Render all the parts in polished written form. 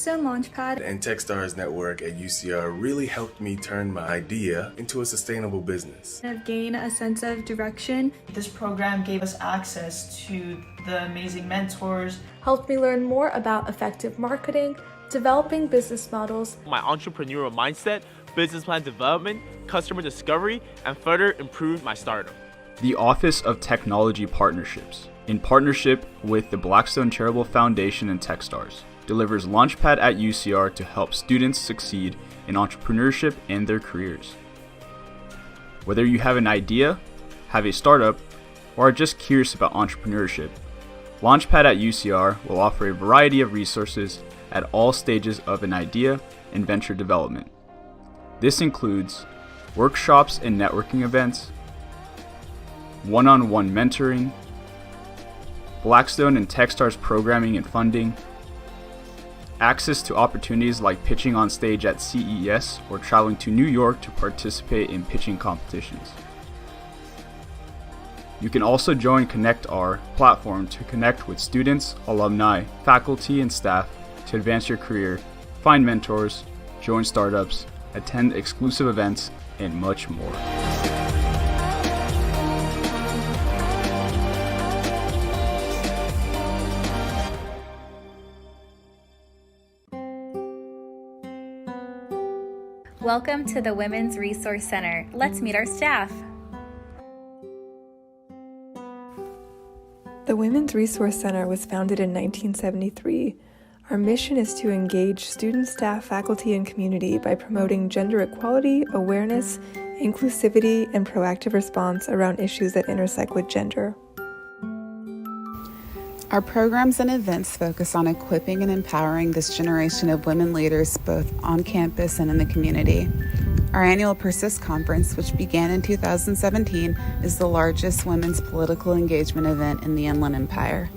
Blackstone Launchpad and Techstars network at UCR really helped me turn my idea into a sustainable business. I've gained a sense of direction. This program gave us access to the amazing mentors, helped me learn more about effective marketing, developing business models, my entrepreneurial mindset, business plan development, customer discovery, and further improved my startup. The Office of Technology Partnerships, in partnership with the Blackstone Charitable Foundation and Techstars, delivers Launchpad at UCR to help students succeed in entrepreneurship and their careers. Whether you have an idea, have a startup, or are just curious about entrepreneurship, Launchpad at UCR will offer a variety of resources at all stages of an idea and venture development. This includes workshops and networking events, one-on-one mentoring, Blackstone and Techstars programming and funding, access to opportunities like pitching on stage at CES or traveling to New York to participate in pitching competitions. You can also join Connect, our platform to connect with students, alumni, faculty, and staff to advance your career, find mentors, join startups, attend exclusive events, and much more. Welcome to the Women's Resource Center. Let's meet our staff. The Women's Resource Center was founded in 1973. Our mission is to engage student, staff, faculty, and community by promoting gender equality, awareness, inclusivity, and proactive response around issues that intersect with gender. Our programs and events focus on equipping and empowering this generation of women leaders both on campus and in the community. Our annual Persist Conference, which began in 2017, is the largest women's political engagement event in the Inland Empire.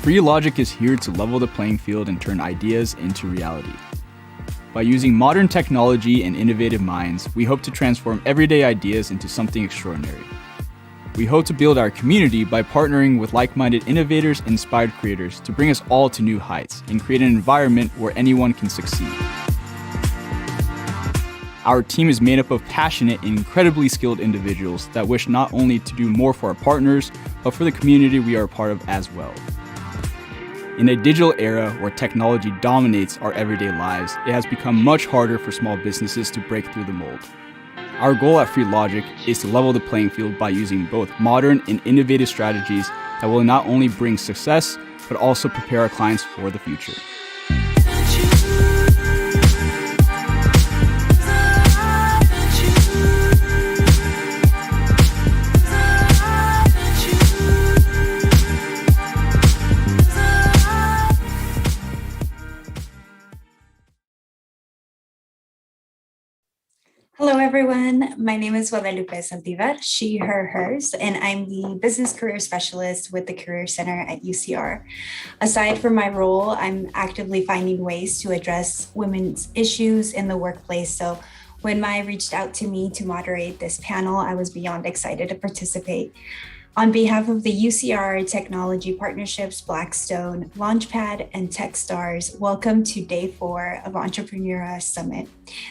Free Logic is here to level the playing field and turn ideas into reality. By using modern technology and innovative minds, we hope to transform everyday ideas into something extraordinary. We hope to build our community by partnering with like-minded innovators and inspired creators to bring us all to new heights and create an environment where anyone can succeed. Our team is made up of passionate and incredibly skilled individuals that wish not only to do more for our partners, but for the community we are a part of as well. In a digital era where technology dominates our everyday lives, it has become much harder for small businesses to break through the mold. Our goal at Free Logic is to level the playing field by using both modern and innovative strategies that will not only bring success, but also prepare our clients for the future. Hello, everyone. My name is Guadalupe Santivar, she, her, hers, and I'm the Business Career Specialist with the Career Center at UCR. Aside from my role, I'm actively finding ways to address women's issues in the workplace. So when Maya reached out to me to moderate this panel, I was beyond excited to participate. On behalf of the UCR Technology Partnerships, Blackstone, Launchpad, and Techstars, welcome to Day 4 of Entrepreneura Summit.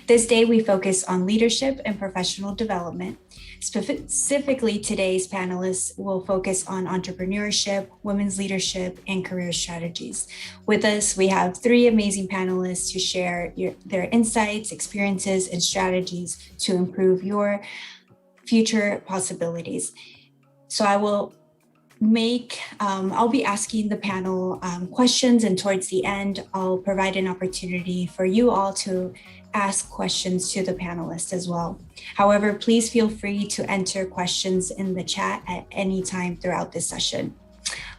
This day, we focus on leadership and professional development. Specifically, today's panelists will focus on entrepreneurship, women's leadership, and career strategies. With us, we have 3 amazing panelists to share their insights, experiences, and strategies to improve your future possibilities. So I'll be asking the panel questions, and towards the end, I'll provide an opportunity for you all to ask questions to the panelists as well. However, please feel free to enter questions in the chat at any time throughout this session.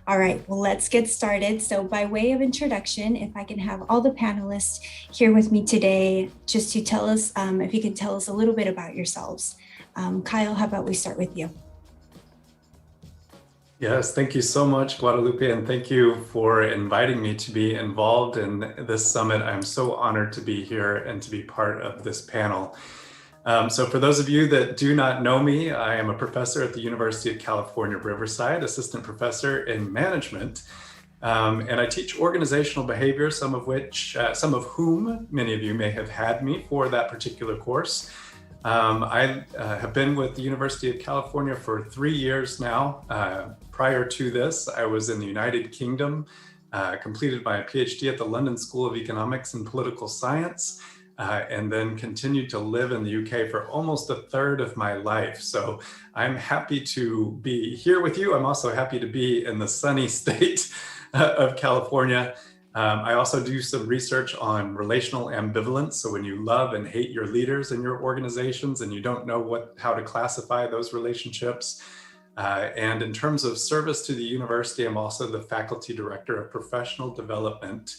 All right, well, let's get started. So by way of introduction, if I can have all the panelists here with me today, just to tell us, if you can tell us a little bit about yourselves. Kyle, how about we start with you? Yes, thank you so much, Guadalupe, and thank you for inviting me to be involved in this summit. I'm so honored to be here and to be part of this panel. So for those of you that do not know me, I am a professor at the University of California, Riverside, assistant professor in management. And I teach organizational behavior, some of whom many of you may have had me for that particular course. I have been with the University of California for 3 years now. Prior to this, I was in the United Kingdom, completed my PhD at the London School of Economics and Political Science, and then continued to live in the UK for almost a third of my life. So I'm happy to be here with you. I'm also happy to be in the sunny state of California. I also do some research on relational ambivalence. So when you love and hate your leaders in your organizations and you don't know how to classify those relationships. And in terms of service to the university, I'm also the faculty director of professional development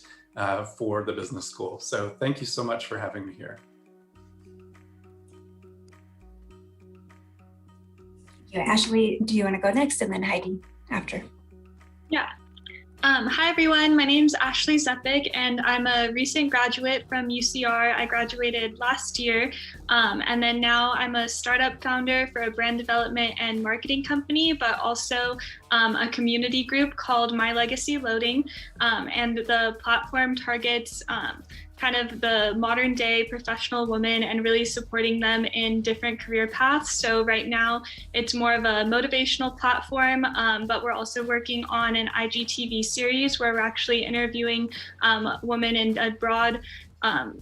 for the business school. So thank you so much for having me here. Ashley, do you want to go next, and then Heidi after? Yeah. Hi everyone, my name's Ashley Zepik and I'm a recent graduate from UCR. I graduated last year and then now I'm a startup founder for a brand development and marketing company, but also a community group called My Legacy Loading, and the platform targets kind of the modern day professional woman and really supporting them in different career paths. So right now it's more of a motivational platform, but we're also working on an IGTV series where we're actually interviewing women in a broad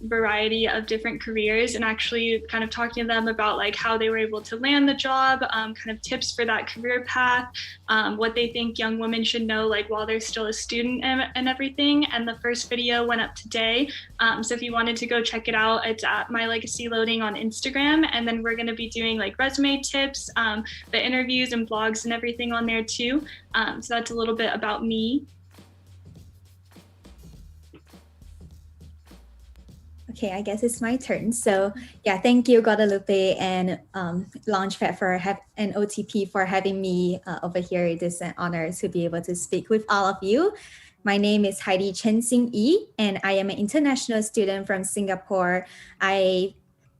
variety of different careers and actually kind of talking to them about like how they were able to land the job, kind of tips for that career path, what they think young women should know like while they're still a student and everything. And the first video went up today. So if you wanted to go check it out, it's at My Legacy Loading on Instagram. And then we're going to be doing like resume tips, the interviews and blogs and everything on there too. So that's a little bit about me. Okay, I guess it's my turn. So yeah, thank you Guadalupe and Launchpad and OTP for having me over here. It is an honor to be able to speak with all of you. My name is Hidi Chen Sing Yi, and I am an international student from Singapore. I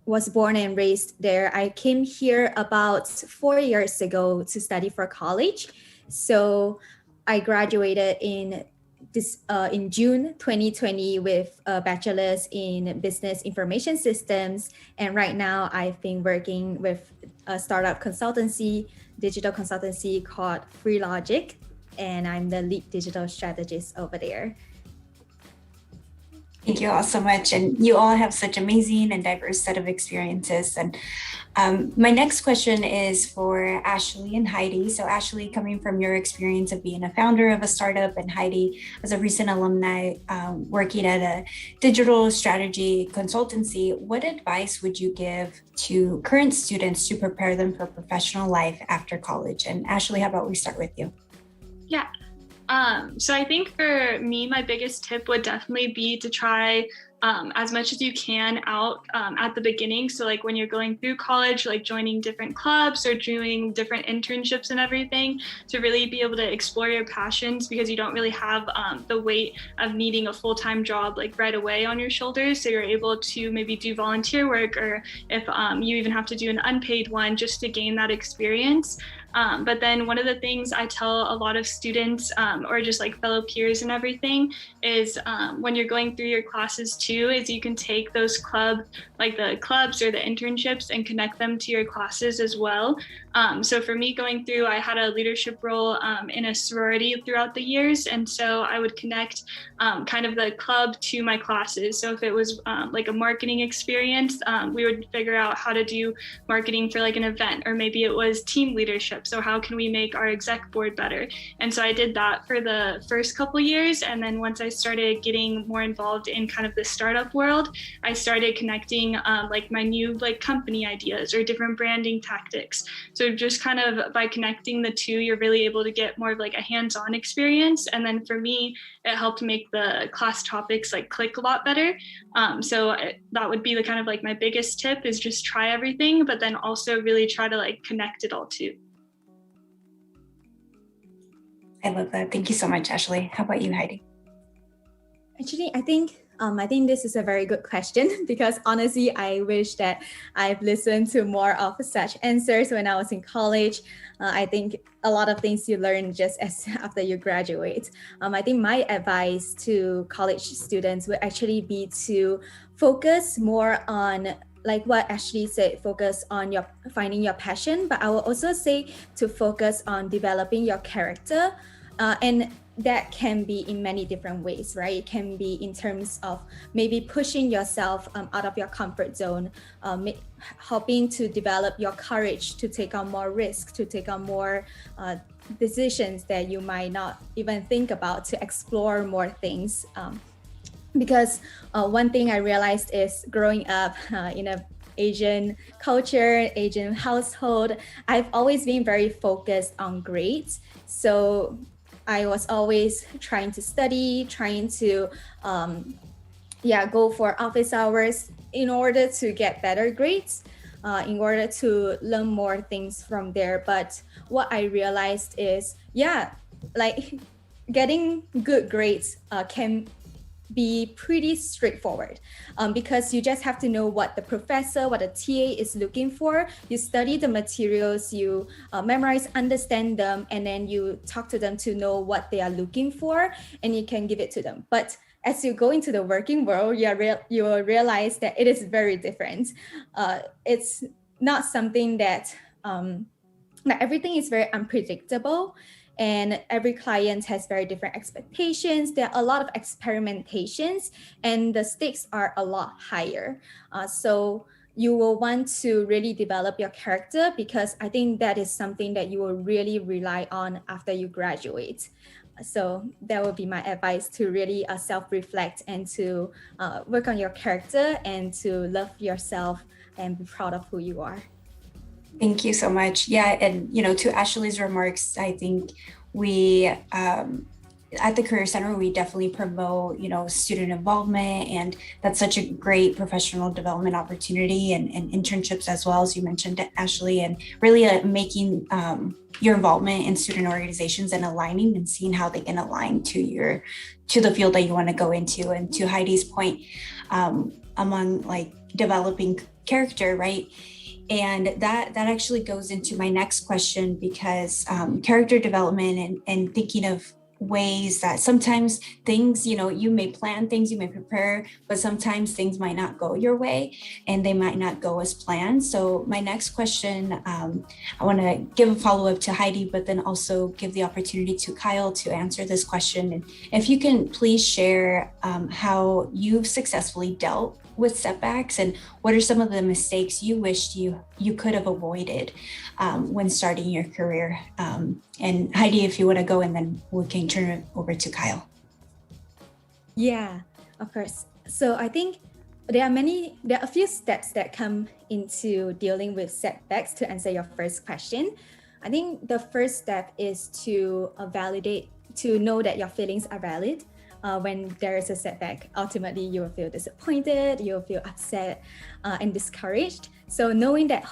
was born and raised there. I came here about 4 years ago to study for college. So I graduated in June 2020 with a bachelor's in business information systems. And right now I've been working with a startup consultancy, digital consultancy called FreeLogic, and I'm the lead digital strategist over there. Thank you all so much. And you all have such amazing and diverse set of experiences. And my next question is for Ashley and Heidi. So Ashley, coming from your experience of being a founder of a startup, and Heidi as a recent alumni working at a digital strategy consultancy, what advice would you give to current students to prepare them for professional life after college? And Ashley, how about we start with you? Yeah. So I think for me, my biggest tip would definitely be to try as much as you can out at the beginning. So like when you're going through college, like joining different clubs or doing different internships and everything to really be able to explore your passions, because you don't really have the weight of needing a full-time job like right away on your shoulders. So you're able to maybe do volunteer work, or if you even have to do an unpaid one just to gain that experience. But then one of the things I tell a lot of students or just like fellow peers and everything is when you're going through your classes too, is you can take those like the clubs or the internships and connect them to your classes as well. So for me going through, I had a leadership role in a sorority throughout the years. And so I would connect kind of the club to my classes. So if it was like a marketing experience, we would figure out how to do marketing for like an event, or maybe it was team leadership. So how can we make our exec board better? And so I did that for the first couple of years. And then once I started getting more involved in kind of the startup world, I started connecting like my new like company ideas or different branding tactics. So just kind of by connecting the two, you're really able to get more of like a hands-on experience. And then for me, it helped make the class topics like click a lot better. So that would be the kind of like my biggest tip is just try everything, but then also really try to like connect it all too. I love that. Thank you so much, Ashley. How about you, Heidi? Actually, I think this is a very good question because honestly, I wish that I've listened to more of such answers when I was in college. I think a lot of things you learn just as after you graduate. I think my advice to college students would actually be to focus more on, like what Ashley said, focus on finding your passion, but I will also say to focus on developing your character. And that can be in many different ways, right? It can be in terms of maybe pushing yourself out of your comfort zone, helping to develop your courage to take on more risk, to take on more decisions that you might not even think about, to explore more things. Because one thing I realized is growing up in a Asian culture, Asian household, I've always been very focused on grades. So I was always trying to study, trying to go for office hours in order to get better grades, in order to learn more things from there. But what I realized is, like getting good grades can be pretty straightforward because you just have to know what the professor, what the TA is looking for. You study the materials, you memorize, understand them, and then you talk to them to know what they are looking for, and you can give it to them. But as you go into the working world, you will realize that it is very different. It's not something that everything is very unpredictable. And every client has very different expectations. There are a lot of experimentations and the stakes are a lot higher. So you will want to really develop your character because I think that is something that you will really rely on after you graduate. So that would be my advice, to really self-reflect and to work on your character and to love yourself and be proud of who you are. Thank you so much. Yeah, and to Ashley's remarks, I think we at the Career Center, we definitely promote student involvement, and that's such a great professional development opportunity, and internships as well, as you mentioned, Ashley, and really making your involvement in student organizations and aligning and seeing how they can align to the field that you want to go into. And to Heidi's point, among like developing character, right? And that actually goes into my next question, because character development and thinking of ways that sometimes things, you may plan things, you may prepare, but sometimes things might not go your way and they might not go as planned. So my next question, I want to give a follow-up to Heidi, but then also give the opportunity to Kyle to answer this question. And if you can please share how you've successfully dealt with setbacks, and what are some of the mistakes you wished you could have avoided when starting your career. And Heidi, if you want to go, and then we can turn it over to Kyle. Yeah, of course. So I think there are a few steps that come into dealing with setbacks. To answer your first question, I think the first step is to know that your feelings are valid. When there is a setback, ultimately you will feel disappointed, you'll feel upset and discouraged. So knowing that,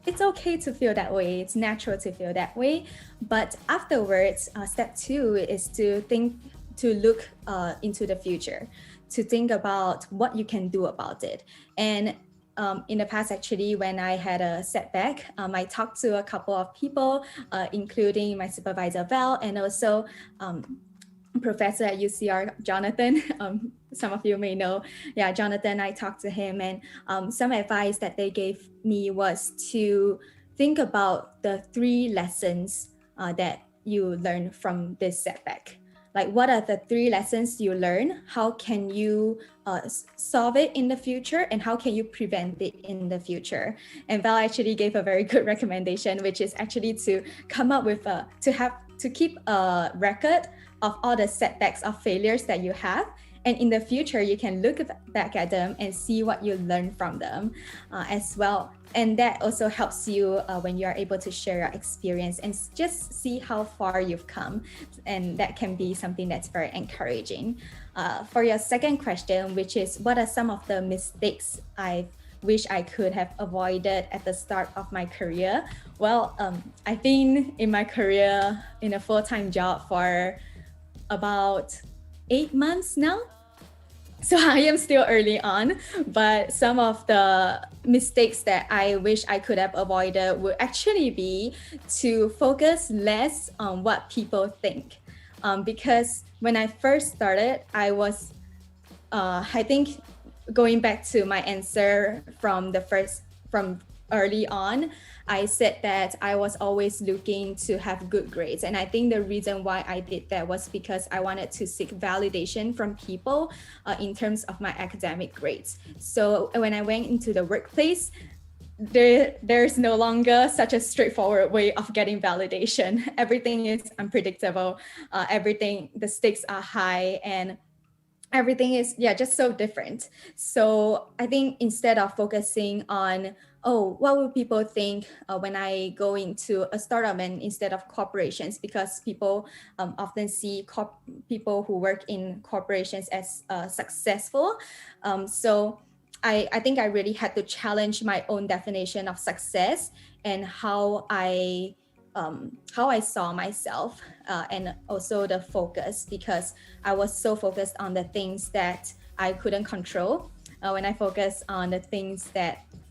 it's okay to feel that way, it's natural to feel that way. But afterwards, step 2 is to look into the future, to think about what you can do about it. And in the past, actually, when I had a setback, I talked to a couple of people, including my supervisor, Val, and also professor at UCR, Jonathan. Some of you may know, Jonathan. I talked to him, and some advice that they gave me was to think about the 3 lessons that you learn from this setback. Like, what are the 3 lessons you learn? How can you solve it in the future? And how can you prevent it in the future? And Val actually gave a very good recommendation, which is actually to come up with to keep a record of all the setbacks or failures that you have. And in the future, you can look back at them and see what you learned from them as well. And that also helps you when you are able to share your experience and just see how far you've come. And that can be something that's very encouraging. For your second question, which is what are some of the mistakes I wish I could have avoided at the start of my career? Well, I've been in my career in a full-time job for about 8 months now. So I am still early on, but some of the mistakes that I wish I could have avoided would actually be to focus less on what people think. Because when I first started, I was, I think, going back to my answer from early on, I said that I was always looking to have good grades. And I think the reason why I did that was because I wanted to seek validation from people in terms of my academic grades. So when I went into the workplace, there's no longer such a straightforward way of getting validation. Everything is unpredictable. The stakes are high, and everything is just so different. So I think instead of focusing on, what will people think when I go into a startup and instead of corporations, because people often see people who work in corporations as successful. So I think I really had to challenge my own definition of success and how I saw myself, and also the focus, because I was so focused on the things that I couldn't control. When I focus on the things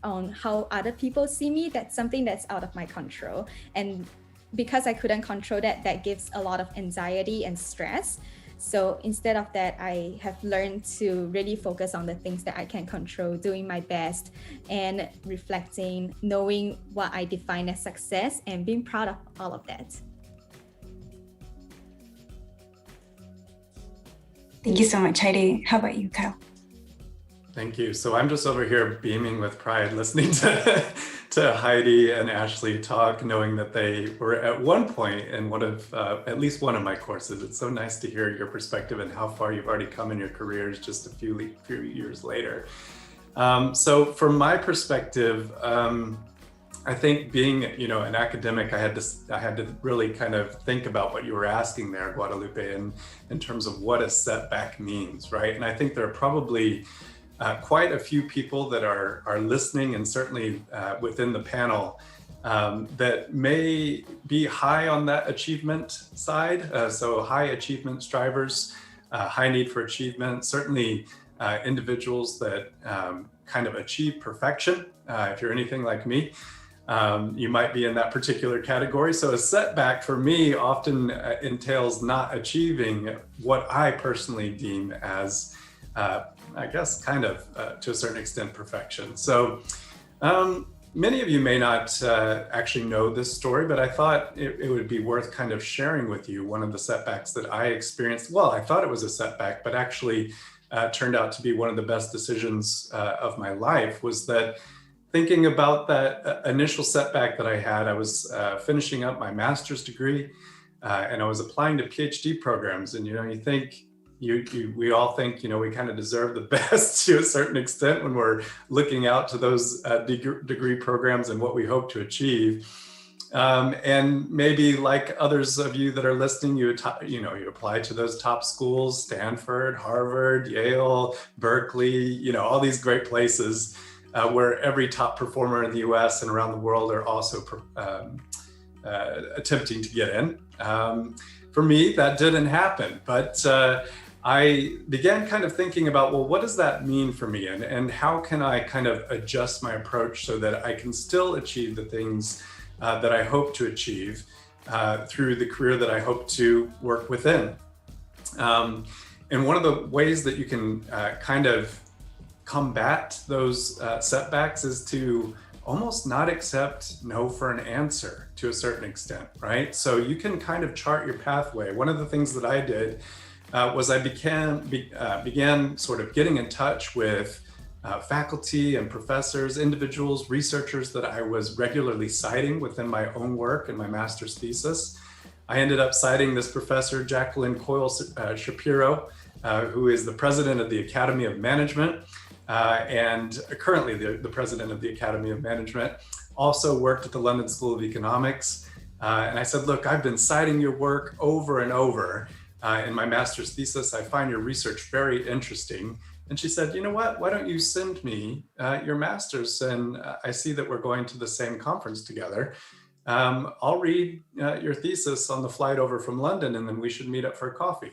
on how other people see me, that's something that's out of my control. And because I couldn't control that gives a lot of anxiety and stress. So instead of that, I have learned to really focus on the things that I can control, doing my best and reflecting, knowing what I define as success and being proud of all of that. Thank you so much, Heidi. How about you, Kyle? Thank you. So I'm just over here beaming with pride listening to Heidi and Ashley talk, knowing that they were at one point in at least one of my courses. It's so nice to hear your perspective and how far you've already come in your careers just a few years later. So from my perspective, I think being, an academic, I had to really kind of think about what you were asking there, Guadalupe, in terms of what a setback means, right? And I think there are probably quite a few people that are listening, and certainly within the panel, that may be high on that achievement side. So high achievement strivers, high need for achievement, certainly individuals that kind of achieve perfection. If you're anything like me, you might be in that particular category. So a setback for me often entails not achieving what I personally deem as I guess kind of to a certain extent perfection. So many of you may not actually know this story, but I thought it would be worth kind of sharing with you one of the setbacks that I experienced. Well, I thought it was a setback, but actually turned out to be one of the best decisions of my life. Was that thinking about that initial setback that I had. I was finishing up my master's degree and I was applying to PhD programs. And, you think, we all think, we kind of deserve the best to a certain extent when we're looking out to those degree programs and what we hope to achieve. And maybe like others of you that are listening, you apply to those top schools, Stanford, Harvard, Yale, Berkeley, all these great places where every top performer in the US and around the world are also attempting to get in. For me, that didn't happen, but I began kind of thinking about, well, what does that mean for me? And how can I kind of adjust my approach so that I can still achieve the things that I hope to achieve through the career that I hope to work within. And one of the ways that you can kind of combat those setbacks is to almost not accept no for an answer to a certain extent, right? So you can kind of chart your pathway. One of the things that I did was I began sort of getting in touch with faculty and professors, individuals, researchers that I was regularly citing within my own work and my master's thesis. I ended up citing this professor, Jacqueline Coyle Shapiro, who is the president of the Academy of Management and currently the president of the Academy of Management, also worked at the London School of Economics. And I said, look, I've been citing your work over and over in my master's thesis. I find your research very interesting. And she said, you know what, why don't you send me your master's? And I see that we're going to the same conference together. I'll read your thesis on the flight over from London, and then we should meet up for a coffee.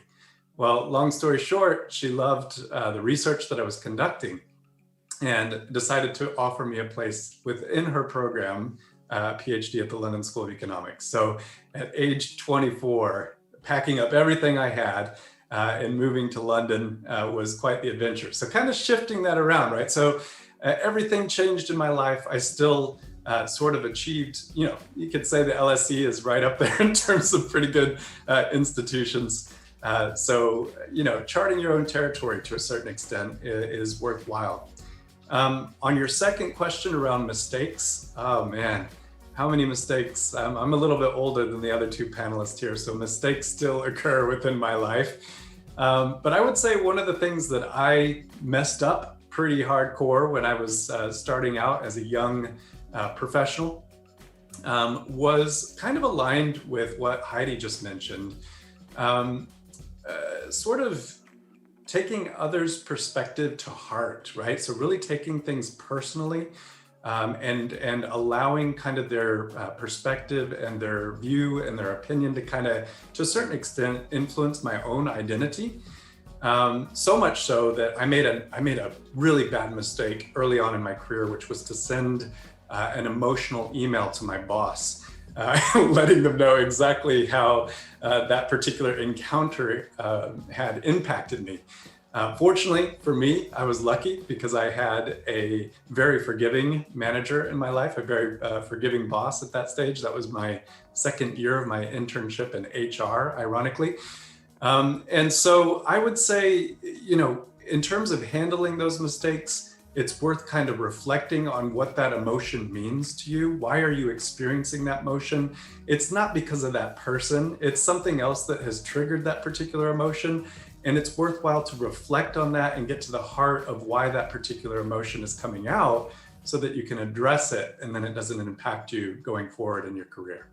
Well, long story short, she loved the research that I was conducting and decided to offer me a place within her program, PhD at the London School of Economics. So at age 24, packing up everything I had and moving to London was quite the adventure. So kind of shifting that around, right? So everything changed in my life. I still sort of achieved, you could say the LSE is right up there in terms of pretty good institutions. So, charting your own territory to a certain extent is worthwhile. On your second question around mistakes, oh man, how many mistakes? I'm a little bit older than the other two panelists here, so mistakes still occur within my life. But I would say one of the things that I messed up pretty hardcore when I was starting out as a young professional was kind of aligned with what Heidi just mentioned. Sort of taking others' perspective to heart, right? So really taking things personally and allowing kind of their perspective and their view and their opinion to kind of, to a certain extent, influence my own identity. So much so that I made a really bad mistake early on in my career, which was to send an emotional email to my boss. Letting them know exactly how that particular encounter had impacted me. Fortunately for me, I was lucky because I had a very forgiving manager in my life, a very forgiving boss at that stage. That was my second year of my internship in HR, ironically. And so I would say, in terms of handling those mistakes, it's worth kind of reflecting on what that emotion means to you. Why are you experiencing that emotion? It's not because of that person. It's something else that has triggered that particular emotion. And it's worthwhile to reflect on that and get to the heart of why that particular emotion is coming out so that you can address it and then it doesn't impact you going forward in your career.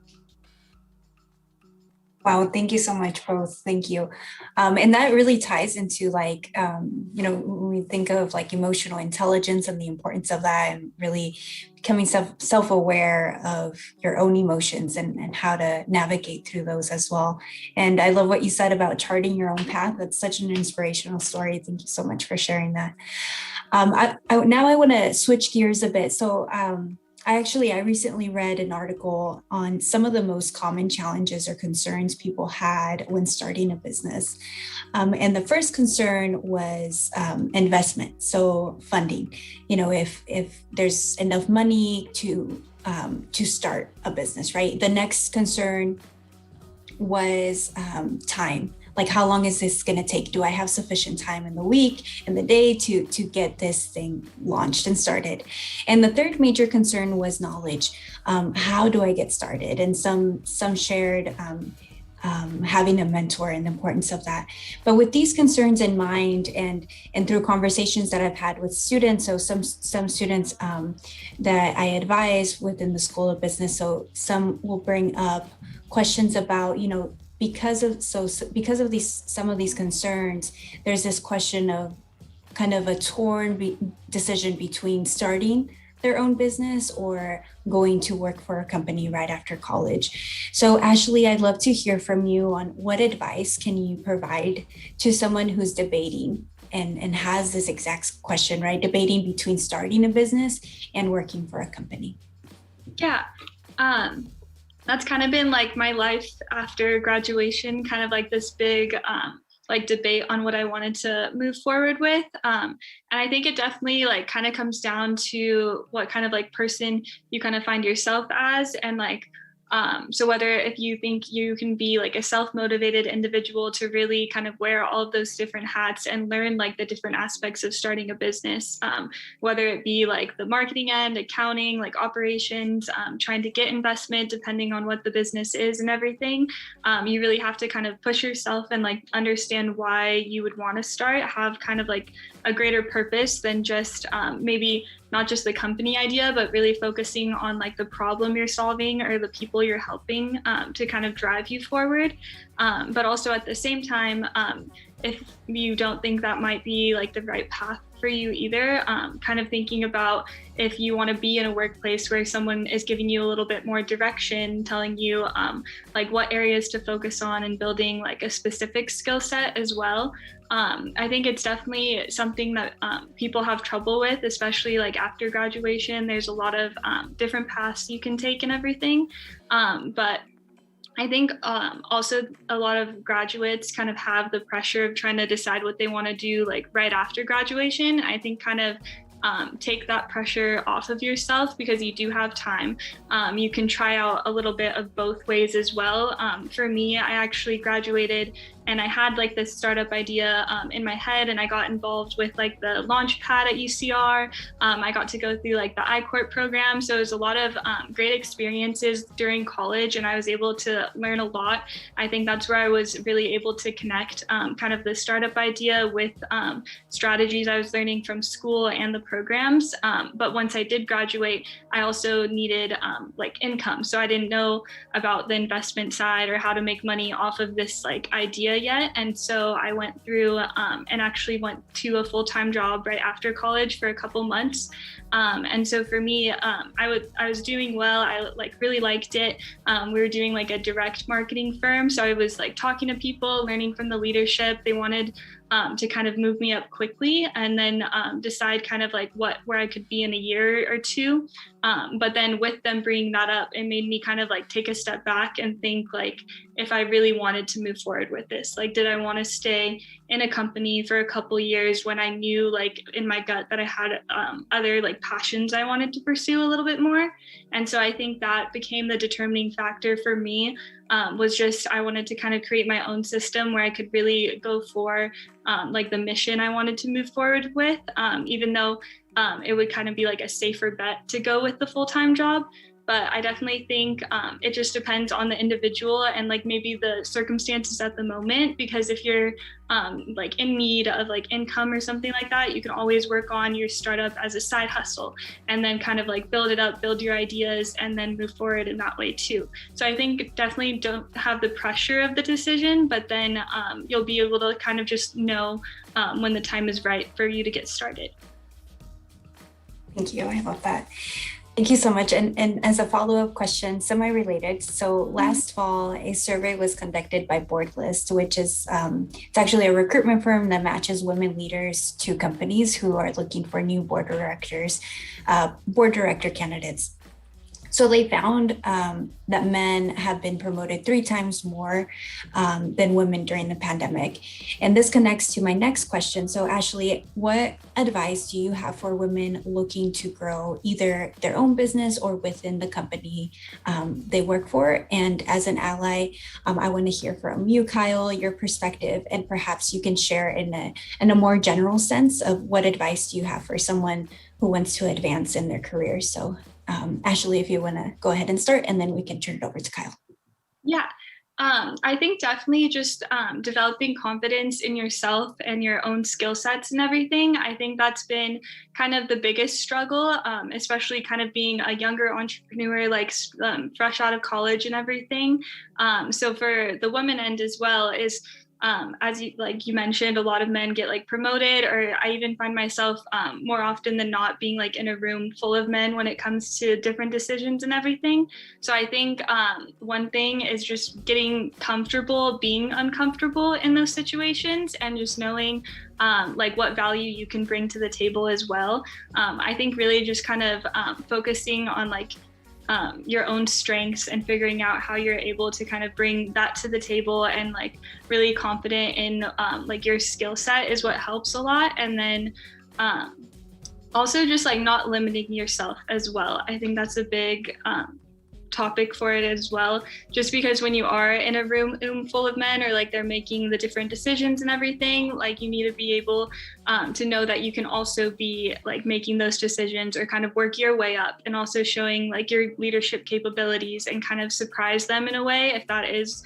Wow, thank you so much, both. Thank you. And that really ties into when we think of emotional intelligence and the importance of that and really becoming self-aware of your own emotions and how to navigate through those as well. And I love what you said about charting your own path. That's such an inspirational story. Thank you so much for sharing that. Now I want to switch gears a bit. So I recently read an article on some of the most common challenges or concerns people had when starting a business. And the first concern was investment, so funding. If there's enough money to start a business, right? The next concern was time. Like, how long is this going to take? Do I have sufficient time in the week, in the day to get this thing launched and started? And the third major concern was knowledge. How do I get started? And some shared having a mentor and the importance of that. But with these concerns in mind and through conversations that I've had with students, so some students that I advise within the School of Business, so some will bring up questions about, because of some of these concerns, there's this question of kind of a torn decision between starting their own business or going to work for a company right after college. So Ashley, I'd love to hear from you on what advice can you provide to someone who's debating and has this exact question, right? Debating between starting a business and working for a company. Yeah. That's kind of been like my life after graduation, kind of like this big like debate on what I wanted to move forward with. And I think it definitely like kind of comes down to what kind of like person you kind of find yourself as, and like so whether if you think you can be like a self-motivated individual to really kind of wear all of those different hats and learn like the different aspects of starting a business, whether it be like the marketing end, accounting, like operations, trying to get investment depending on what the business is and everything. You really have to kind of push yourself and like understand why you would want to start, have kind of like a greater purpose than just maybe not just the company idea, but really focusing on like the problem you're solving or the people you're helping to kind of drive you forward. But also at the same time, if you don't think that might be like the right path for you either, kind of thinking about if you want to be in a workplace where someone is giving you a little bit more direction, telling you like what areas to focus on and building like a specific skill set as well. I think it's definitely something that people have trouble with, especially like after graduation. There's a lot of different paths you can take and everything. But I think also a lot of graduates kind of have the pressure of trying to decide what they want to do like right after graduation. I think kind of take that pressure off of yourself because you do have time. You can try out a little bit of both ways as well. For me, I actually graduated and I had like this startup idea in my head, and I got involved with like the launch pad at UCR. I got to go through like the I-Corp program. So it was a lot of great experiences during college, and I was able to learn a lot. I think that's where I was really able to connect kind of the startup idea with strategies I was learning from school and the programs. But once I did graduate, I also needed like income. So I didn't know about the investment side or how to make money off of this like idea yet. And so I went through and actually went to a full-time job right after college for a couple months. And so for me, I was doing well. I like really liked it. We were doing like a direct marketing firm. So I was like talking to people, learning from the leadership. They wanted to kind of move me up quickly and then decide kind of like where I could be in a year or two. But then with them bringing that up, it made me kind of like take a step back and think like, if I really wanted to move forward with this, like, did I want to stay in a company for a couple years when I knew like in my gut that I had other like passions I wanted to pursue a little bit more? And so I think that became the determining factor for me, was just I wanted to kind of create my own system where I could really go for like the mission I wanted to move forward with, even though it would kind of be like a safer bet to go with the full-time job. But I definitely think it just depends on the individual and like maybe the circumstances at the moment, because if you're like in need of like income or something like that, you can always work on your startup as a side hustle and then kind of like build it up, build your ideas, and then move forward in that way too. So I think definitely don't have the pressure of the decision, but then you'll be able to kind of just know when the time is right for you to get started. Thank you. I love that. Thank you so much. And as a follow-up question, semi-related. So last fall, a survey was conducted by Boardlist, which is it's actually a recruitment firm that matches women leaders to companies who are looking for new board director candidates. So they found that men have been promoted 3 times more than women during the pandemic. And this connects to my next question. So Ashley, what advice do you have for women looking to grow either their own business or within the company they work for? And as an ally, I want to hear from you, Kyle, your perspective, and perhaps you can share in a more general sense of what advice do you have for someone who wants to advance in their career. So Ashley, if you want to go ahead and start, and then we can turn it over to Kyle. Yeah, I think definitely just developing confidence in yourself and your own skill sets and everything. I think that's been kind of the biggest struggle, especially kind of being a younger entrepreneur, like fresh out of college and everything. So for the women end as well is as you mentioned, a lot of men get like promoted, or I even find myself more often than not being like in a room full of men when it comes to different decisions and everything. So I think one thing is just getting comfortable being uncomfortable in those situations, and just knowing like what value you can bring to the table as well. I think really just kind of focusing on like your own strengths and figuring out how you're able to kind of bring that to the table, and like really confident in like your skill set is what helps a lot. And then also just like not limiting yourself as well. I think that's a big topic for it as well, just because when you are in a room full of men, or like they're making the different decisions and everything, like you need to be able to know that you can also be like making those decisions, or kind of work your way up, and also showing like your leadership capabilities and kind of surprise them in a way if that is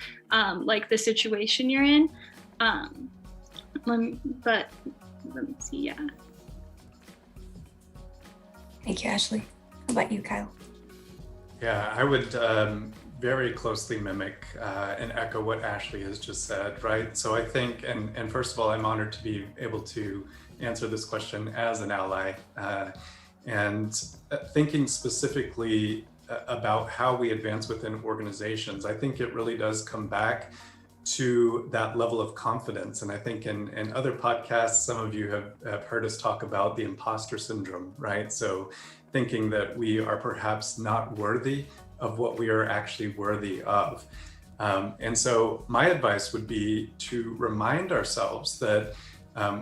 like the situation you're in. Let me see. Yeah. Thank you, Ashley. How about you, Kyle? Yeah, I would very closely mimic and echo what Ashley has just said, right? So I think, and first of all, I'm honored to be able to answer this question as an ally, and thinking specifically about how we advance within organizations. I think it really does come back to that level of confidence. And I think in other podcasts, some of you have heard us talk about the imposter syndrome, right? So thinking that we are perhaps not worthy of what we are actually worthy of. And so my advice would be to remind ourselves that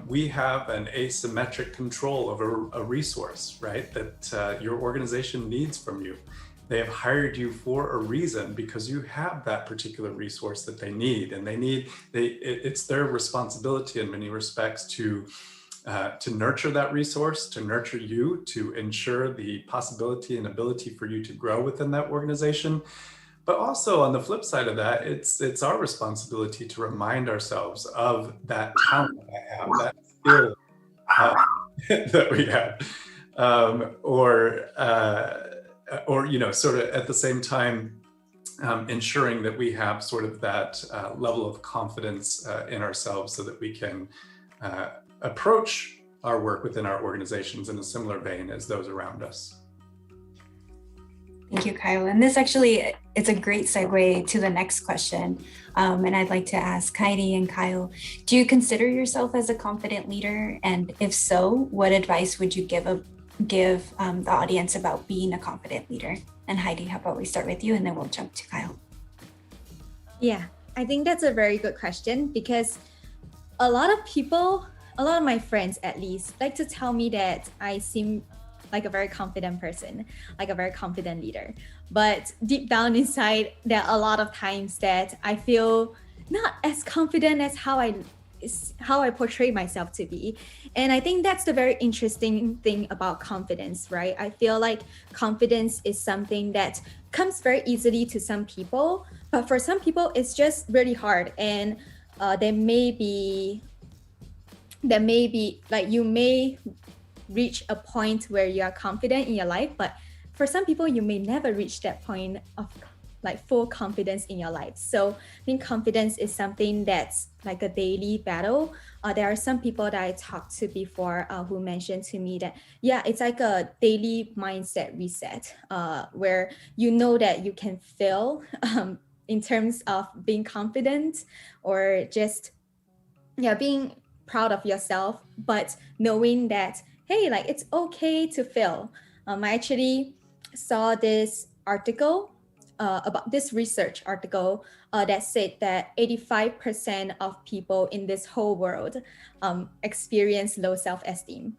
we have an asymmetric control over a resource, right? That your organization needs from you. They have hired you for a reason, because you have that particular resource that they need, and it's their responsibility in many respects to nurture that resource, to nurture you, to ensure the possibility and ability for you to grow within that organization. But also on the flip side of that, it's our responsibility to remind ourselves of that talent that I have, that skill that we have, or sort of at the same time, ensuring that we have sort of that level of confidence in ourselves, so that we can approach our work within our organizations in a similar vein as those around us. Thank you, Kyle. And this actually, it's a great segue to the next question. And I'd like to ask Heidi and Kyle, do you consider yourself as a confident leader? And if so, what advice would you give the audience about being a confident leader? And Heidi, how about we start with you, and then we'll jump to Kyle. Yeah, I think that's a very good question, because a lot of my friends at least like to tell me that I seem like a very confident person, like a very confident leader. But deep down inside, there are a lot of times that I feel not as confident as how I portray myself to be. And I think that's the very interesting thing about confidence, right? I feel like confidence is something that comes very easily to some people, but for some people it's just really hard. And there may be like, you may reach a point where you are confident in your life, but for some people you may never reach that point of like full confidence in your life. So I think confidence is something that's like a daily battle. There are some people that I talked to before who mentioned to me that, yeah, it's like a daily mindset reset where you know that you can fail in terms of being confident, or just being proud of yourself, but knowing that, hey, like it's okay to fail. I actually saw this article about this research article that said that 85% of people in this whole world experience low self-esteem.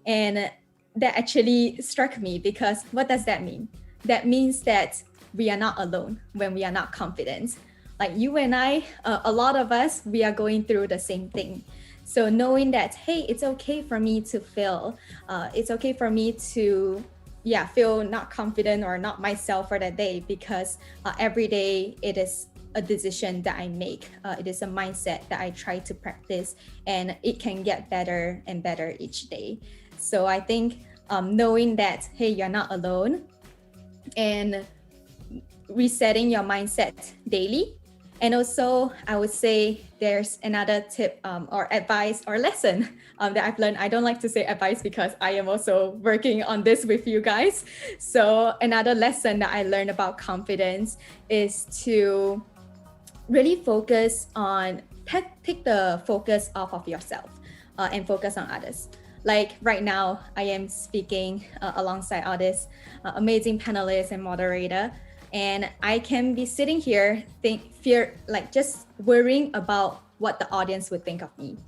And that actually struck me, because what does that mean? That means that we are not alone when we are not confident. Like you and I, a lot of us, we are going through the same thing. So knowing that, hey, it's okay for me to fail. It's okay for me to feel not confident or not myself for that day, because every day it is a decision that I make. It is a mindset that I try to practice, and it can get better and better each day. So I think knowing that, hey, you're not alone, and resetting your mindset daily, And also, I would say there's another tip or advice or lesson that I've learned. I don't like to say advice because I am also working on this with you guys. So another lesson that I learned about confidence is to really focus on, take the focus off of yourself and focus on others. Like right now, I am speaking alongside all this amazing panelists and moderator. And I can be sitting here, just worrying about what the audience would think of me.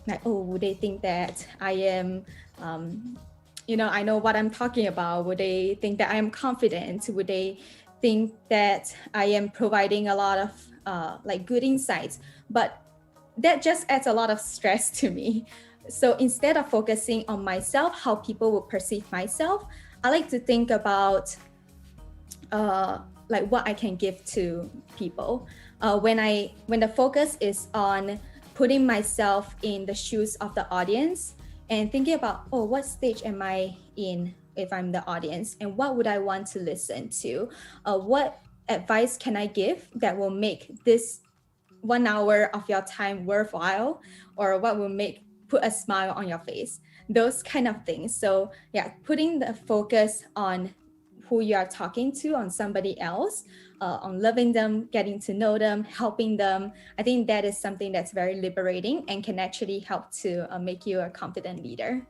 Like, oh, would they think that I am, I know what I'm talking about? Would they think that I am confident? Would they think that I am providing a lot of good insights? But that just adds a lot of stress to me. So instead of focusing on myself, how people will perceive myself, I like to think about what I can give to people. When the focus is on putting myself in the shoes of the audience and thinking about, oh, what stage am I in if I'm the audience, and what would I want to listen to? What advice can I give that will make this 1 hour of your time worthwhile, or what will put a smile on your face? Those kind of things. So yeah, putting the focus on who you are talking to, on somebody else, on loving them, getting to know them, helping them. I think that is something that's very liberating and can actually help to make you a confident leader.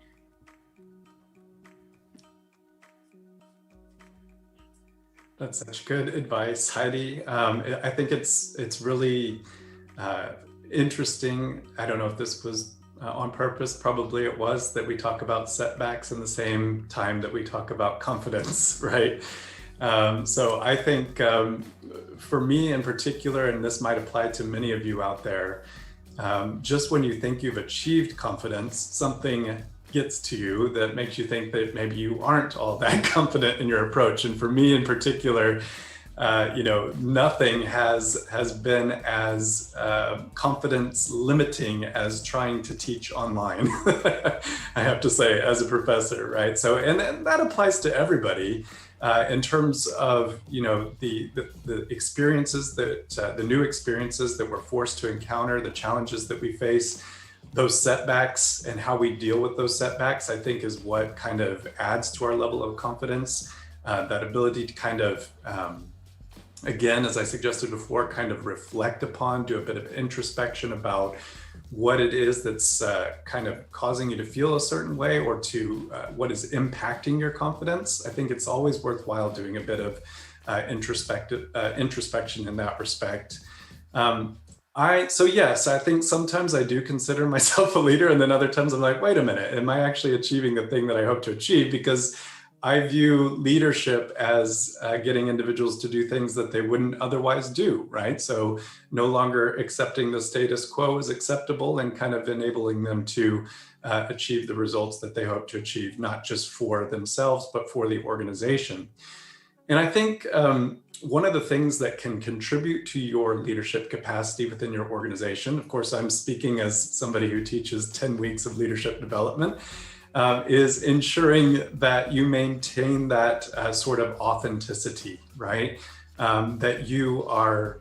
That's such good advice, Heidi. I think it's really interesting. I don't know if this was on purpose, probably it was, that we talk about setbacks in the same time that we talk about confidence, right? So I think for me in particular, and this might apply to many of you out there, just when you think you've achieved confidence, something gets to you that makes you think that maybe you aren't all that confident in your approach. And for me in particular, nothing has been as confidence limiting as trying to teach online. I have to say, as a professor, right? So, and that applies to everybody in terms of the experiences that the new experiences that we're forced to encounter, the challenges that we face, those setbacks, and how we deal with those setbacks, I think is what kind of adds to our level of confidence. That ability to kind of again, as I suggested before, kind of reflect upon, do a bit of introspection about what it is that's kind of causing you to feel a certain way, or to what is impacting your confidence. I think it's always worthwhile doing a bit of introspection in that respect. So yes, I think sometimes I do consider myself a leader, and then other times I'm like, wait a minute, am I actually achieving the thing that I hope to achieve? Because I view leadership as getting individuals to do things that they wouldn't otherwise do, right? So no longer accepting the status quo is acceptable, and kind of enabling them to achieve the results that they hope to achieve, not just for themselves, but for the organization. And I think one of the things that can contribute to your leadership capacity within your organization, of course, I'm speaking as somebody who teaches 10 weeks of leadership development, is ensuring that you maintain that sort of authenticity, right? That you are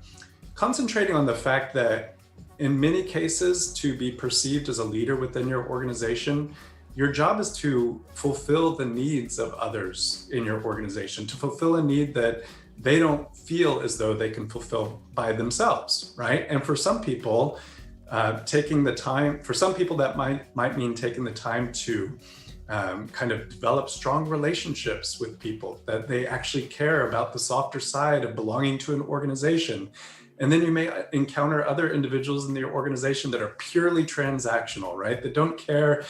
concentrating on the fact that in many cases, to be perceived as a leader within your organization, your job is to fulfill the needs of others in your organization, to fulfill a need that they don't feel as though they can fulfill by themselves, right? And for some people, taking the time, for some people that might mean taking the time to kind of develop strong relationships with people, that they actually care about the softer side of belonging to an organization. And then you may encounter other individuals in your organization that are purely transactional, right? That don't care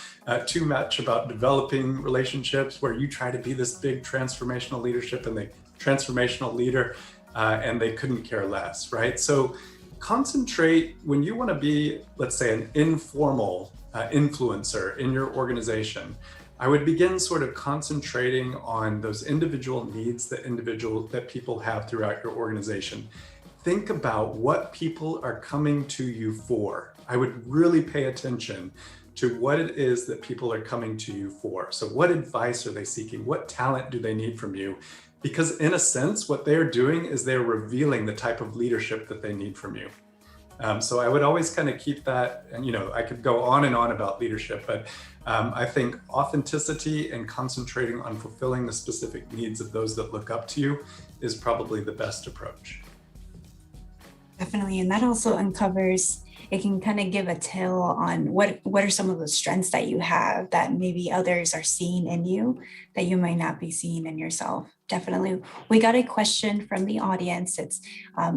too much about developing relationships, where you try to be this big transformational leadership and the transformational leader, and they couldn't care less, right? So concentrate when you want to be, let's say, an informal influencer in your organization. I would begin sort of concentrating on those individual needs that people have throughout your organization. Think about what people are coming to you for. I would really pay attention to what it is that people are coming to you for. So what advice are they seeking? What talent do they need from you? because in a sense, what they're doing is they're revealing the type of leadership that they need from you. So I would always kind of keep that, and I could go on and on about leadership, but I think authenticity and concentrating on fulfilling the specific needs of those that look up to you is probably the best approach. Definitely, and that also uncovers, it can kind of give a tell on what are some of the strengths that you have that maybe others are seeing in you that you might not be seeing in yourself. Definitely. We got a question from the audience. It's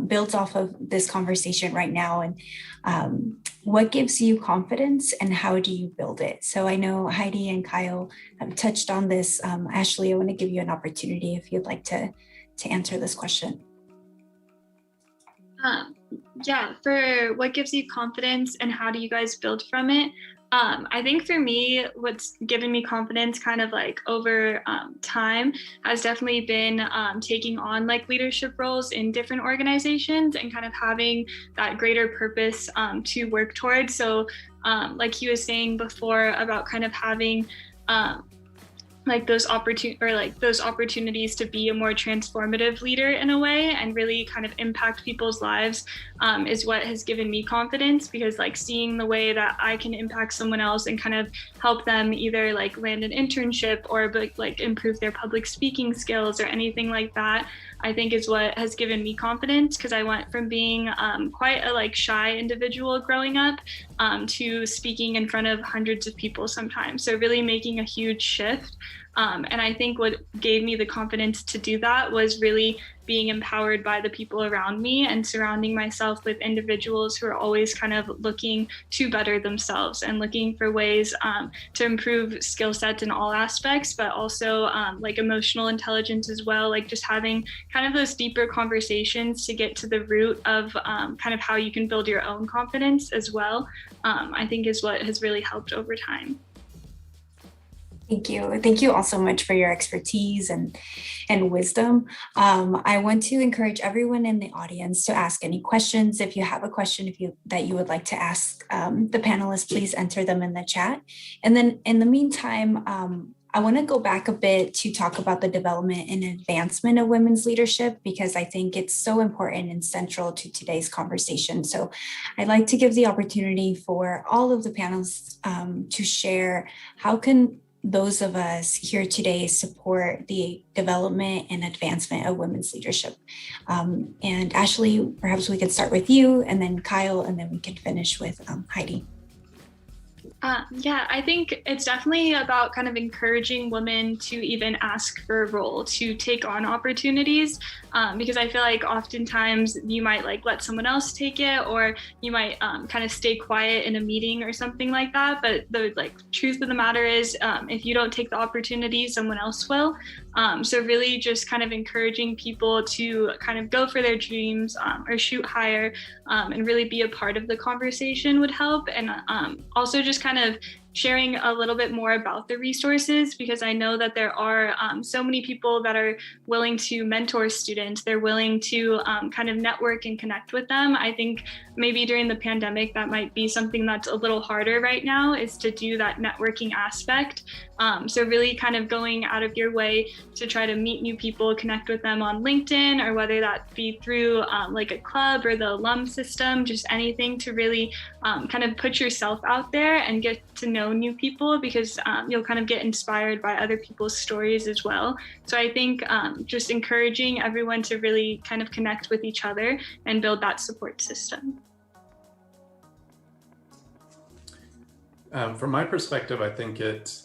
built off of this conversation right now. And what gives you confidence and how do you build it? So I know Heidi and Kyle have touched on this. Ashley, I want to give you an opportunity if you'd like to answer this question. Yeah, for what gives you confidence and how do you guys build from it? I think for me, what's given me confidence kind of like over time has definitely been taking on like leadership roles in different organizations and kind of having that greater purpose to work towards. So like he was saying before about kind of having like those opportunities to be a more transformative leader in a way and really kind of impact people's lives is what has given me confidence, because like seeing the way that I can impact someone else and kind of help them either like land an internship or like improve their public speaking skills or anything like that, I think is what has given me confidence, because I went from being quite a like shy individual growing up to speaking in front of hundreds of people sometimes. So really making a huge shift. And I think what gave me the confidence to do that was really being empowered by the people around me and surrounding myself with individuals who are always kind of looking to better themselves and looking for ways to improve skill sets in all aspects, but also like emotional intelligence as well, like just having kind of those deeper conversations to get to the root of kind of how you can build your own confidence as well, I think is what has really helped over time. Thank you. Thank you all so much for your expertise and wisdom. I want to encourage everyone in the audience to ask any questions. If you have a question that you would like to ask the panelists, please enter them in the chat. And then in the meantime, I want to go back a bit to talk about the development and advancement of women's leadership, because I think it's so important and central to today's conversation. So I'd like to give the opportunity for all of the panelists to share how can those of us here today support the development and advancement of women's leadership. And Ashley, perhaps we could start with you, and then Kyle, and then we can finish with Heidi. Yeah, I think it's definitely about kind of encouraging women to even ask for a role, to take on opportunities, because I feel like oftentimes you might like let someone else take it, or you might kind of stay quiet in a meeting or something like that. But the like truth of the matter is, if you don't take the opportunity, someone else will. So really just kind of encouraging people to kind of go for their dreams or shoot higher and really be a part of the conversation would help. And also just kind of sharing a little bit more about the resources, because I know that there are so many people that are willing to mentor students. They're willing to kind of network and connect with them. I think maybe during the pandemic, that might be something that's a little harder right now, is to do that networking aspect. So really kind of going out of your way to try to meet new people, connect with them on LinkedIn, or whether that be through like a club or the alum system, just anything to really kind of put yourself out there and get to know new people, because you'll kind of get inspired by other people's stories as well. So I think just encouraging everyone to really kind of connect with each other and build that support system. From my perspective, I think it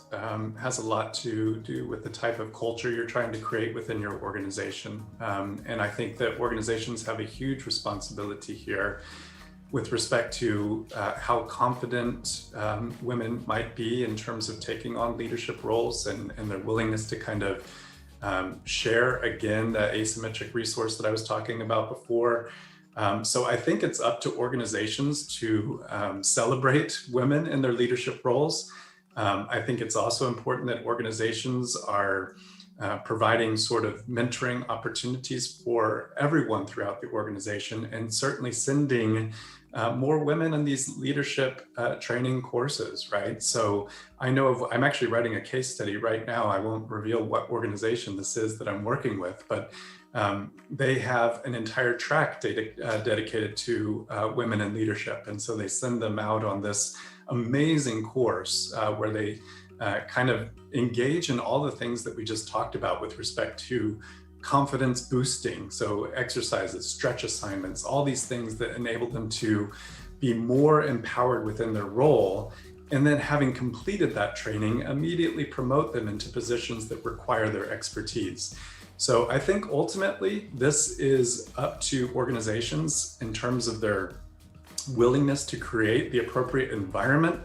has a lot to do with the type of culture you're trying to create within your organization. And I think that organizations have a huge responsibility here with respect to how confident women might be in terms of taking on leadership roles, and their willingness to kind of share, again, that asymmetric resource that I was talking about before. So I think it's up to organizations to celebrate women in their leadership roles. I think it's also important that organizations are providing sort of mentoring opportunities for everyone throughout the organization, and certainly sending more women in these leadership training courses, right? So I know I'm actually writing a case study right now. I won't reveal what organization this is that I'm working with, but they have an entire track dedicated to women in leadership. And so they send them out on this amazing course where they kind of engage in all the things that we just talked about with respect to confidence boosting. So exercises, stretch assignments, all these things that enable them to be more empowered within their role. And then having completed that training, immediately promote them into positions that require their expertise. So I think ultimately this is up to organizations in terms of their willingness to create the appropriate environment.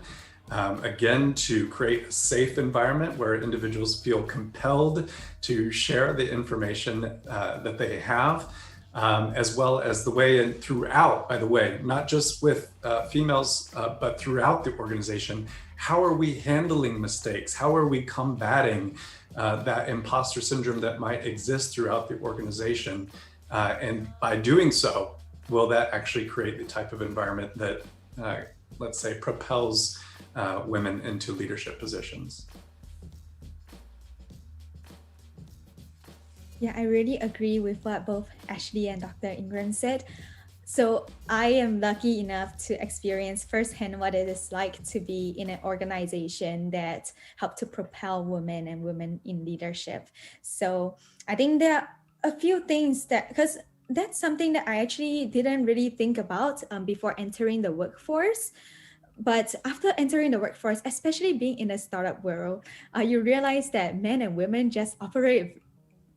Again, to create a safe environment where individuals feel compelled to share the information that they have, as well as the way and throughout, by the way, not just with females, but throughout the organization. How are we handling mistakes? How are we combating that imposter syndrome that might exist throughout the organization? And by doing so, will that actually create the type of environment that, let's say, propels women into leadership positions? Yeah, I really agree with what both Ashley and Dr. Ingram said. So I am lucky enough to experience firsthand what it is like to be in an organization that help to propel women and women in leadership. So I think there are a few things that, because that's something that I actually didn't really think about before entering the workforce. But after entering the workforce, especially being in the startup world, you realize that men and women just operate,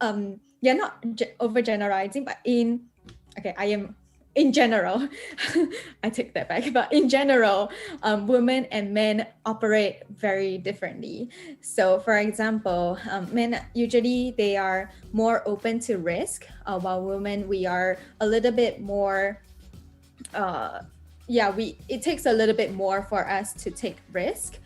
not overgeneralizing, but in general, I take that back, but in general, women and men operate very differently. So for example, men, usually they are more open to risk, while women, we are a little bit more, it takes a little bit more for us to take risk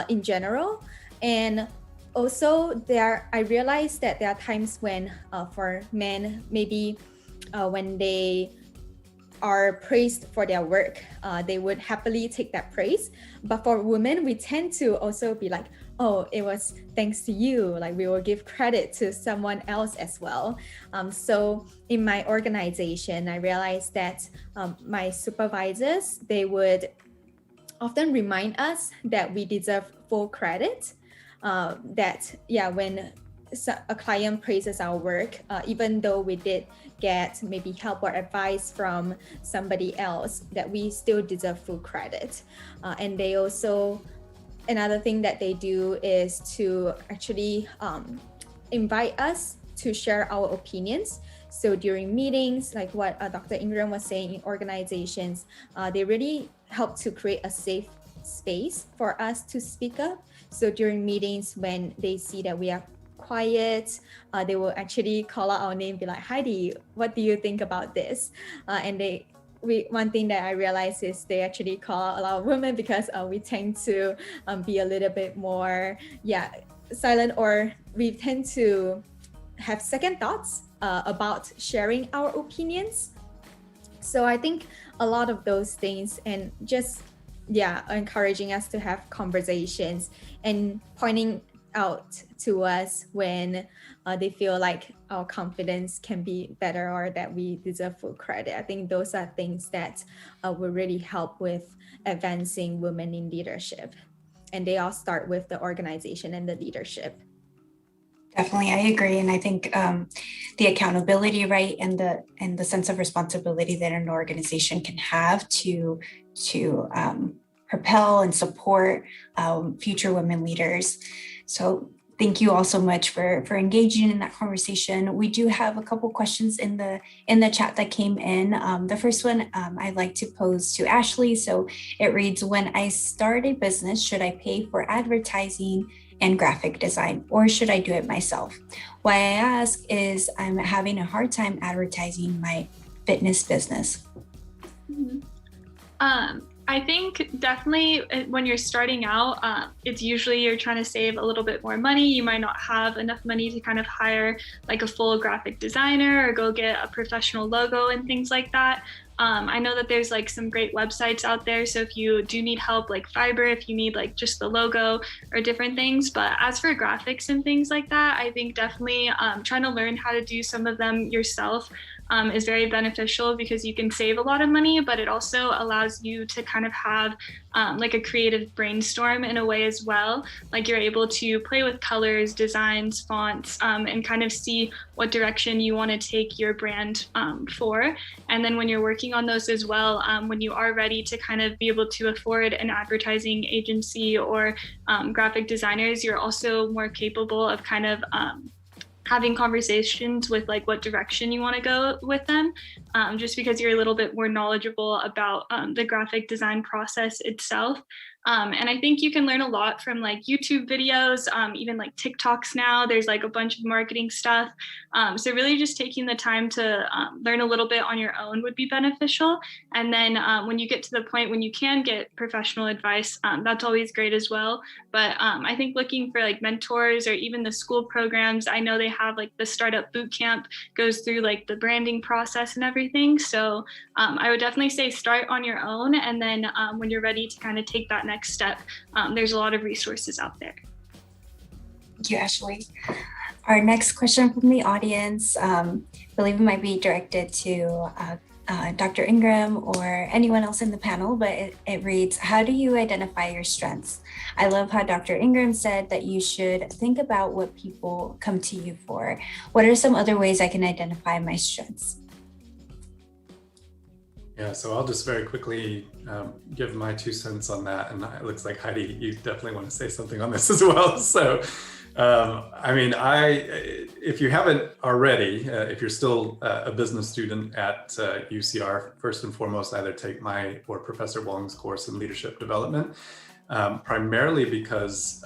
in general. And also I realized that there are times when for men, maybe when they are praised for their work, they would happily take that praise. But for women, we tend to also be like, oh, it was thanks to you. Like we will give credit to someone else as well. So in my organization, I realized that my supervisors, they would often remind us that we deserve full credit. When a client praises our work, even though we did get maybe help or advice from somebody else, that we still deserve full credit. And they also, another thing that they do is to actually invite us to share our opinions. So during meetings, like what Dr. Ingram was saying, in organizations, they really help to create a safe space for us to speak up. So during meetings, when they see that we are quiet, they will actually call out our name, be like, Heidi, what do you think about this? And one thing that I realized is they actually call out a lot of women because we tend to be a little bit more silent, or we tend to have second thoughts about sharing our opinions. So I think a lot of those things, and just encouraging us to have conversations and pointing out to us when they feel like our confidence can be better or that we deserve full credit. I think those are things that will really help with advancing women in leadership. And they all start with the organization and the leadership. Definitely, I agree. And I think the accountability, right, and the sense of responsibility that an organization can have to propel and support future women leaders. So thank you all so much for engaging in that conversation. We do have a couple questions in the chat that came in. The first one I'd like to pose to Ashley. So it reads, when I start a business, should I pay for advertising and graphic design, or should I do it myself? Why I ask is I'm having a hard time advertising my fitness business. I think definitely when you're starting out, it's usually you're trying to save a little bit more money. You might not have enough money to kind of hire like a full graphic designer or go get a professional logo and things like that. I know that there's like some great websites out there. So if you do need help, like Fiverr, if you need like just the logo or different things. But as for graphics and things like that, I think definitely trying to learn how to do some of them yourself is very beneficial because you can save a lot of money, but it also allows you to kind of have like a creative brainstorm in a way as well. Like you're able to play with colors, designs, fonts, and kind of see what direction you want to take your brand for. And then when you're working on those as well, when you are ready to kind of be able to afford an advertising agency or graphic designers, you're also more capable of kind of having conversations with like what direction you want to go with them, just because you're a little bit more knowledgeable about the graphic design process itself. And I think you can learn a lot from like YouTube videos, even like TikToks now. There's like a bunch of marketing stuff. So really just taking the time to learn a little bit on your own would be beneficial. And then when you get to the point when you can get professional advice, that's always great as well. But I think looking for like mentors or even the school programs, I know they have like the startup boot camp goes through like the branding process and everything. So I would definitely say start on your own. And then when you're ready to kind of take that next step, there's a lot of resources out there. Thank you, Ashley. Our next question from the audience, I believe it might be directed to Dr. Ingram or anyone else in the panel, but it reads, how do you identify your strengths? I love how Dr. Ingram said that you should think about what people come to you for. What are some other ways I can identify my strengths? Yeah, so I'll just very quickly give my 2 cents on that. And it looks like Heidi, you definitely want to say something on this as well. So, I mean, if you haven't already, if you're still a business student at UCR, first and foremost, either take my or Professor Wong's course in leadership development, primarily because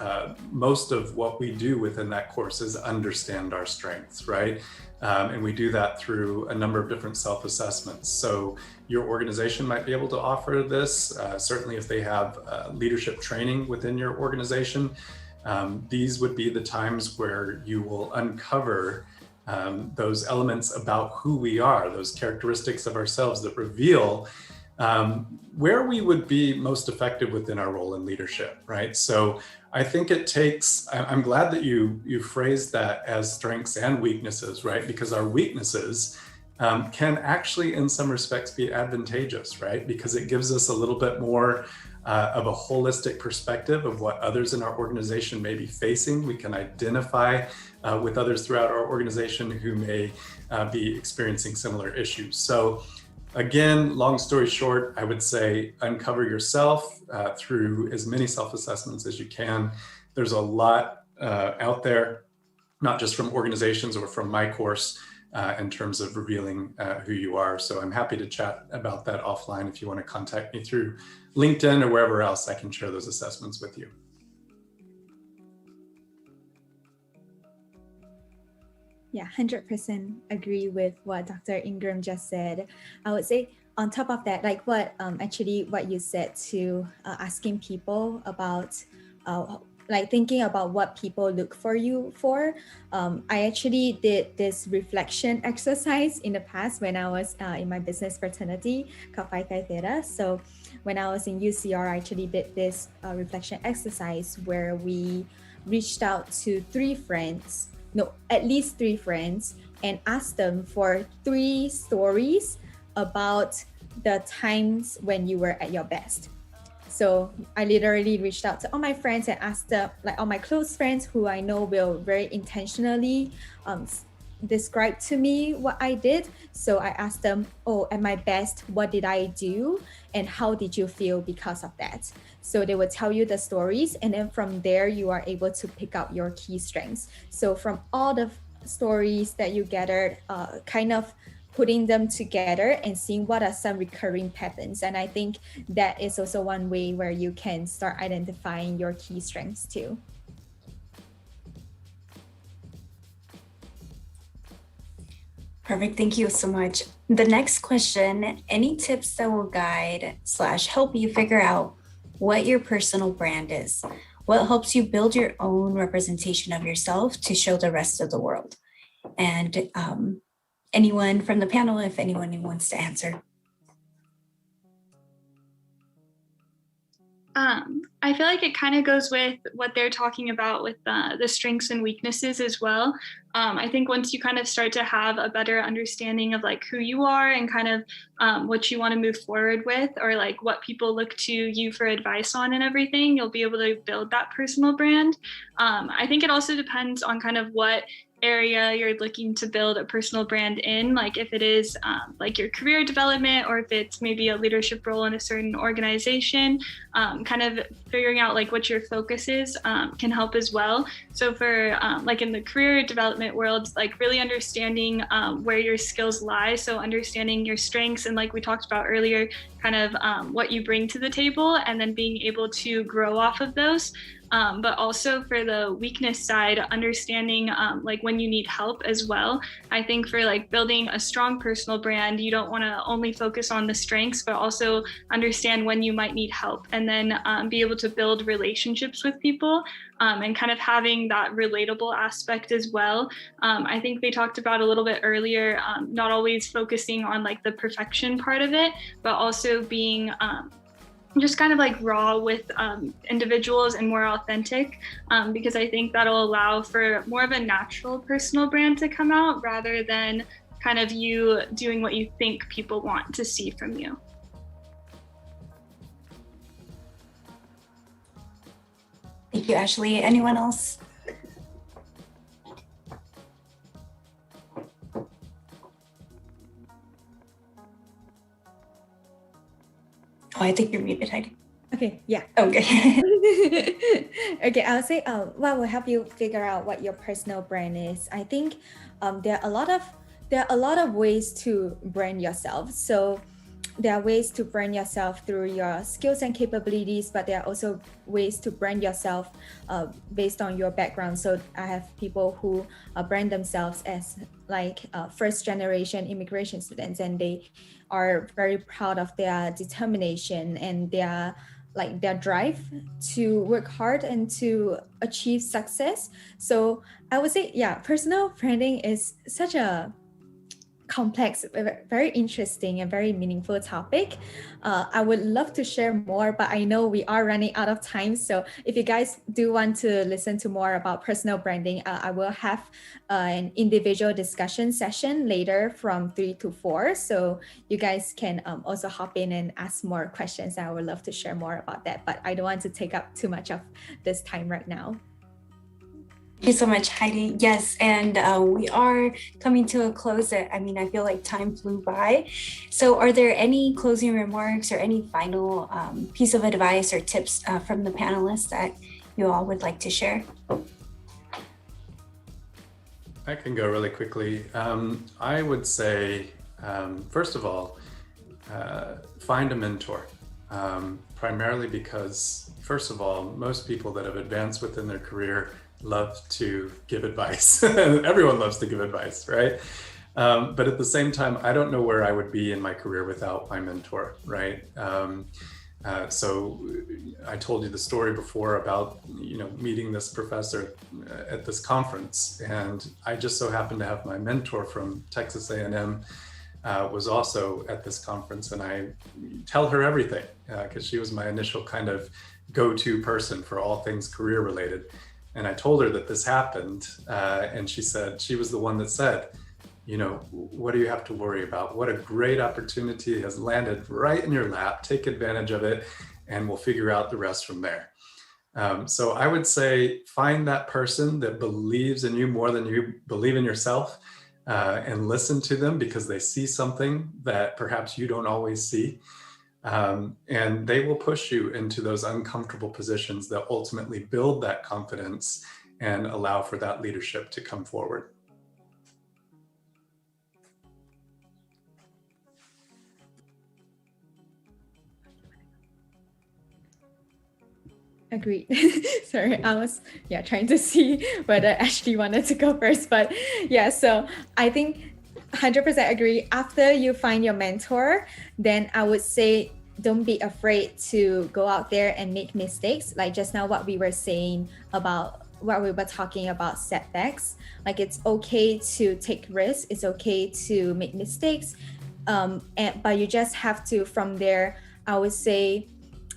most of what we do within that course is understand our strengths, right? And we do that through a number of different self-assessments. So your organization might be able to offer this, certainly if they have leadership training within your organization. These would be the times where you will uncover those elements about who we are, those characteristics of ourselves that reveal where we would be most effective within our role in leadership, right? So I think it takes, I'm glad that you phrased that as strengths and weaknesses, right? Because our weaknesses can actually in some respects be advantageous, right? Because it gives us a little bit more of a holistic perspective of what others in our organization may be facing. We can identify with others throughout our organization who may be experiencing similar issues. So again, long story short, I would say uncover yourself through as many self-assessments as you can. There's a lot out there, not just from organizations or from my course, in terms of revealing who you are. So I'm happy to chat about that offline. If you want to contact me through LinkedIn or wherever else, I can share those assessments with you. Yeah, 100% agree with what Dr. Ingram just said. I would say on top of that, like what you said to asking people about like thinking about what people look for you for. I actually did this reflection exercise in the past when I was in my business fraternity called Phi Chi Theta. So when I was in UCR, I actually did this reflection exercise where we reached out to at least three friends and asked them for 3 stories about the times when you were at your best. So I literally reached out to all my friends and asked them, like all my close friends who I know will very intentionally describe to me what I did. So I asked them, at my best, what did I do? And how did you feel because of that? So they will tell you the stories. And then from there, you are able to pick out your key strengths. So from all the stories that you gathered, kind of putting them together and seeing what are some recurring patterns. And I think that is also one way where you can start identifying your key strengths too. Perfect. Thank you so much. The next question, any tips that will guide / help you figure out what your personal brand is? What helps you build your own representation of yourself to show the rest of the world? And anyone from the panel, if anyone wants to answer. I feel like it kind of goes with what they're talking about with the strengths and weaknesses as well. I think once you kind of start to have a better understanding of like who you are and kind of what you want to move forward with, or like what people look to you for advice on and everything, you'll be able to build that personal brand. I think it also depends on kind of what area you're looking to build a personal brand in, like if it is like your career development, or if it's maybe a leadership role in a certain organization. Kind of figuring out like what your focus is can help as well. So for like in the career development world, like really understanding where your skills lie, so understanding your strengths and like we talked about earlier, kind of what you bring to the table, and then being able to grow off of those. But also for the weakness side, understanding like when you need help as well. I think for like building a strong personal brand, you don't want to only focus on the strengths, but also understand when you might need help, and then be able to build relationships with people and kind of having that relatable aspect as well. I think they talked about a little bit earlier, not always focusing on like the perfection part of it, but also being just kind of like raw with individuals and more authentic, because I think that'll allow for more of a natural personal brand to come out rather than kind of you doing what you think people want to see from you. Thank you, Ashley. Anyone else? Oh, I think you're muted, Heidi. Okay, yeah. Okay. Okay, I'll say what will help you figure out what your personal brand is. I think there are a lot of ways to brand yourself. So there are ways to brand yourself through your skills and capabilities, but there are also ways to brand yourself based on your background. So I have people who brand themselves as like first generation immigration students, and they are very proud of their determination and their drive to work hard and to achieve success. So I would say, yeah, personal branding is such a complex, very interesting and very meaningful topic. I would love to share more, but I know we are running out of time. So if you guys do want to listen to more about personal branding, I will have an individual discussion session later from 3 to 4. So you guys can also hop in and ask more questions. I would love to share more about that, but I don't want to take up too much of this time right now. Thank you so much, Heidi. Yes, and we are coming to a close. I feel like time flew by. So are there any closing remarks or any final piece of advice or tips from the panelists that you all would like to share? I can go really quickly. I would say, first of all, find a mentor, primarily because, first of all, most people that have advanced within their career love to give advice. Everyone loves to give advice, right? But at the same time, I don't know where I would be in my career without my mentor, right? So I told you the story before about, meeting this professor at this conference, and I just so happened to have my mentor from Texas A&M was also at this conference, and I tell her everything because she was my initial kind of go-to person for all things career related. And I told her that this happened, and she said, she was the one that said, what do you have to worry about? What a great opportunity has landed right in your lap. Take advantage of it, and we'll figure out the rest from there. So I would say find that person that believes in you more than you believe in yourself, and listen to them because they see something that perhaps you don't always see. And they will push you into those uncomfortable positions that ultimately build that confidence and allow for that leadership to come forward. Agreed. Sorry, I was trying to see whether Ashley wanted to go first, but yeah, so I think 100% agree. After you find your mentor, then I would say don't be afraid to go out there and make mistakes. Like just now, what we were saying about what we were talking about setbacks. Like it's okay to take risks. It's okay to make mistakes. But you just have to, from there, I would say,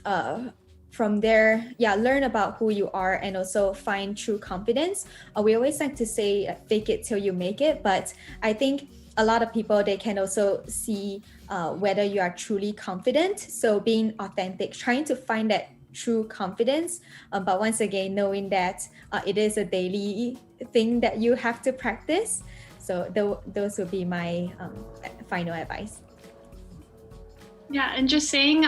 from there, learn about who you are and also find true confidence. We always like to say, fake it till you make it. But I think a lot of people, they can also see whether you are truly confident. So being authentic, trying to find that true confidence. But once again, knowing that it is a daily thing that you have to practice. So those would be my final advice. Yeah, and just saying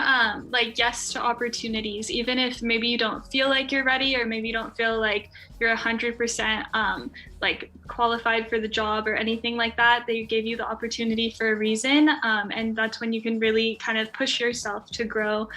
like yes to opportunities, even if maybe you don't feel like you're ready, or maybe you don't feel like you're 100% like qualified for the job or anything like that. They gave you the opportunity for a reason, and that's when you can really kind of push yourself to grow.